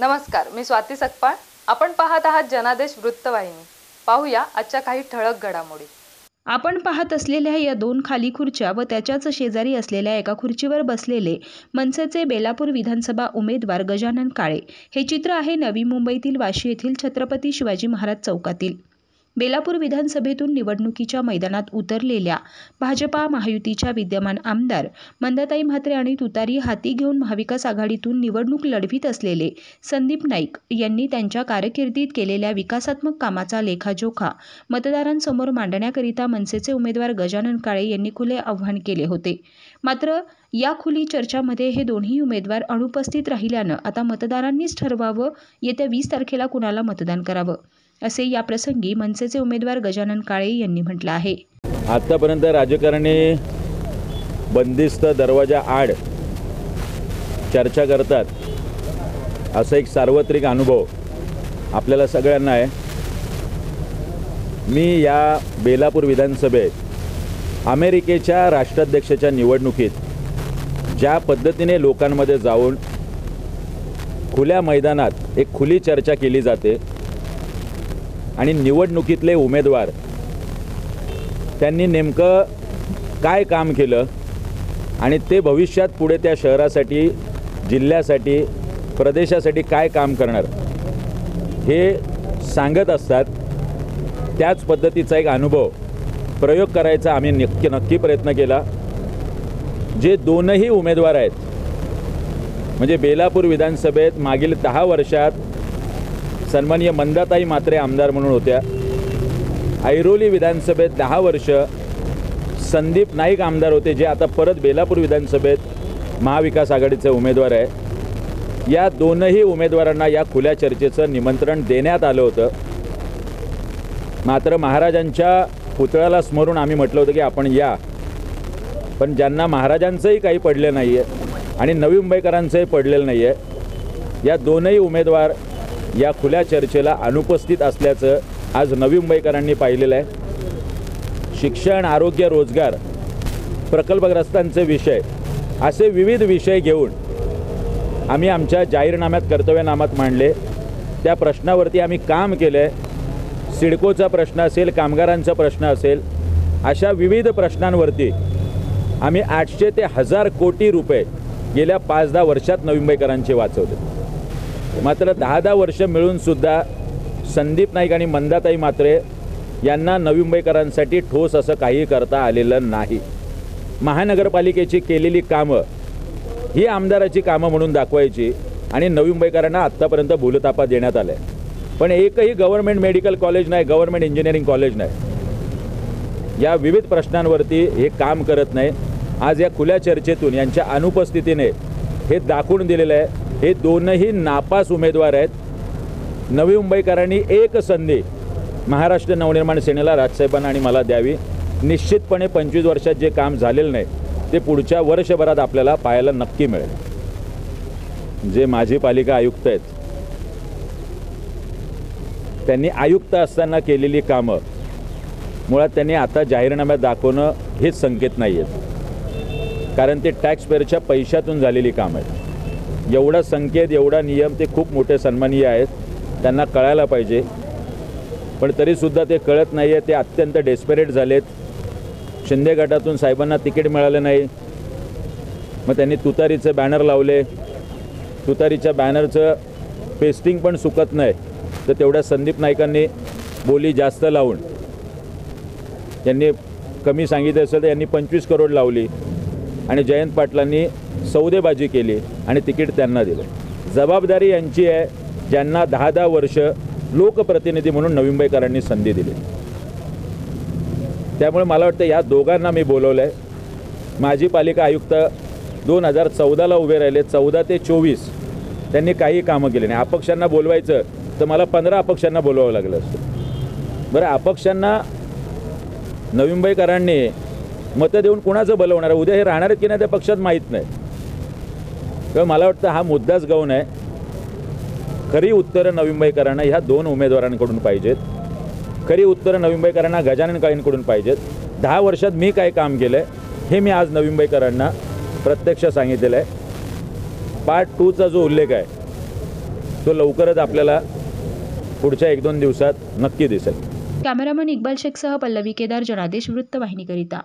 नमस्कार, मी स्वाती सकपाळ. आपण पाहत आहात जनादेश वृत्तवाहिनी. पाहूया आजच्या काही ठळक घडामोडी. आपण पाहत असलेल्या या दोन खाली खुर्च्या व त्याच्याच शेजारी असलेल्या एका खुर्चीवर बसलेले मनसेचे बेलापूर विधानसभा उमेदवार गजानन काळे हे चित्र आहे नवी मुंबईतील वाशी येथील छत्रपती शिवाजी महाराज चौकातील. बेलापूर विधानसभेतून निवडणुकीच्या मैदानात उतरलेल्या भाजपा महायुतीच्या विद्यमान आमदार मंदाताई म्हात्रे आणि तुतारी हाती घेऊन महाविकास आघाडीतून निवडणूक लढवित असलेले संदीप नाईक यांनी त्यांच्या कारकिर्दीत केलेल्या विकासात्मक कामाचा लेखाजोखा मतदारांसमोर मांडण्याकरिता मनसेचे उमेदवार गजानन काळे यांनी खुले आवाहन केले होते. मात्र या खुली चर्चामध्ये हे दोन्ही उमेदवार अनुपस्थित राहिल्यानं आता मतदारांनीच ठरवावं येत्या 20 तारखेला कुणाला मतदान करावं, असे या प्रसंगी मनसेचे उमेदवार गजानन काळे यांनी म्हटलं आहे. आतापर्यंत राजकारणी बंदिस्त दरवाजा आड चर्चा करतात असा एक सार्वत्रिक अनुभव आपल्याला सगळ्यांना आहे. मी या बेलापूर विधानसभेत अमेरिकेच्या राष्ट्राध्यक्षाच्या निवडणुकीत ज्या पद्धतीने लोकांमध्ये जाऊन खुल्या मैदानात एक खुली चर्चा केली जाते आणि निवडणुकीतले उमेदवार त्यांनी नेमकं काय काम केलं आणि ते भविष्यात पुढे त्या शहरासाठी, जिल्ह्यासाठी, प्रदेशासाठी काय काम करणार हे सांगत असतात. त्याच पद्धतीचा एक अनुभव प्रयोग करायचा आम्ही नक्की प्रयत्न केला. जे दोनही उमेदवार आहेत, म्हणजे बेलापूर विधानसभेत मागील 10 वर्षात सन्माननीय मंदाताई म्हात्रे आमदार म्हणून होत्या. ऐरोली विधानसभेत 10 वर्ष संदीप नाईक आमदार होते, जे आता परत बेलापूर विधानसभेत महाविकास आघाडीचे उमेदवार आहे. या दोनही उमेदवारांना या खुल्या चर्चेचं निमंत्रण देण्यात आलं होतं. मात्र महाराजांच्या पुतळ्याला स्मरून आम्ही म्हटलं होतं की आपण या, पण ज्यांना महाराजांचंही काही पडलं नाही आहे आणि नवी मुंबईकरांचंही पडलेलं नाही आहे, या दोनही उमेदवार या खुल्या चर्चेला अनुपस्थित असल्याचं आज नवी मुंबईकरांनी पाहिलेलं आहे. शिक्षण, आरोग्य, रोजगार, प्रकल्पग्रस्तांचे विषय असे विविध विषय घेऊन आम्ही आमच्या जाहीरनाम्यात, कर्तव्यनाम्यात मांडले. त्या प्रश्नावरती आम्ही काम केलं आहे. सिडकोचा प्रश्न असेल, कामगारांचा प्रश्न असेल, अशा विविध प्रश्नांवरती आम्ही 800 ते 1000 कोटी रुपये गेल्या 5-10 वर्षात नवी मुंबईकरांचे वाचवले. मात्र 10-10 वर्ष मिळूनसुद्धा संदीप नाईक आणि मंदाताई म्हात्रे यांना नवी मुंबईकरांसाठी ठोस असं काही करता आलेलं नाही. महानगरपालिकेची केलेली कामं ही आमदाराची कामं म्हणून दाखवायची आणि नवी मुंबईकरांना आत्तापर्यंत भूलथापा देण्यात आल्या. पण एकही गव्हर्नमेंट मेडिकल कॉलेज नाही, गव्हर्नमेंट इंजिनिअरिंग कॉलेज नाही. या विविध प्रश्नांवरती हे काम करत नाही. आज या खुल्या चर्चेतून यांच्या अनुपस्थितीने हे दाखवून दिलेलं आहे. हे दोनही नापास उमेदवार आहेत. नवी मुंबईकरांनी एक संधी महाराष्ट्र नवनिर्माण सेनेला, राजसाहेबांना आणि मला द्यावी. निश्चितपणे 25 वर्षात जे काम झालेलं नाही ते पुढच्या वर्षभरात आपल्याला पाहायला नक्की मिळेल. जे माजी पालिका आयुक्त आहेत त्यांनी आयुक्त असताना केलेली कामं मुळात त्यांनी आता जाहीरनाम्यात दाखवणं हेच संकेत नाही आहेत, कारण ते टॅक्सपेअरच्या पैशातून झालेली कामं आहेत. एवढा संकेत, एवढा नियम ते खूप मोठे सन्माननीय आहेत, त्यांना कळायला पाहिजे. पण तरीसुद्धा ते कळत नाही आहे. ते अत्यंत डेस्परेट झालेत. शिंदे गटातून साहेबांना तिकीट मिळालं नाही, मग त्यांनी तुतारीचे बॅनर लावले. तुतारीच्या बॅनरचं पेस्टिंग पण सुकत नाही, तर तेवढ्या संदीप नाईकांनी बोली जास्त लावून यांनी कमी सांगितलं असेल तर यांनी 25 करोड लावली आणि जयंत पाटलांनी सौदेबाजी केली आणि तिकीट त्यांना दिलं. जबाबदारी यांची आहे, ज्यांना 10-10 वर्ष लोकप्रतिनिधी म्हणून नवी मुंबईकरांनी संधी दिली. त्यामुळे मला वाटतं या दोघांना मी बोलवलं आहे. माजी पालिका आयुक्त 2014ला उभे राहिले, 14 ते 24 त्यांनी काही कामं केली नाही. अपक्षांना बोलवायचं तर मला 15 अपक्षांना बोलवावं लागलं असतं. बरं, अपक्षांना नवी मुंबईकरांनी मतं देऊन कुणाचं बोलवणार? उद्या हे राहणार आहेत की नाही त्या पक्षात माहीत नाही. तर मला वाटतं हा मुद्दाच गौण आहे. खरी उत्तरं नवी मुंबईकरांना ह्या 2 उमेदवारांकडून पाहिजेत. खरी उत्तरं नवी मुंबईकरांना गजानन काळेंकडून पाहिजेत. 10 वर्षात मी काय काम केलं आहे हे मी आज नवी मुंबईकरांना प्रत्यक्ष सांगितलेलं आहे. पार्ट 2चा जो उल्लेख आहे तो लवकरच आपल्याला पुढच्या 1-2 दिवसात नक्की दिसेल. कॅमेरामन इक्बाल शेखसह पल्लवी केदार, जनादेश वृत्तवाहिनीकरिता.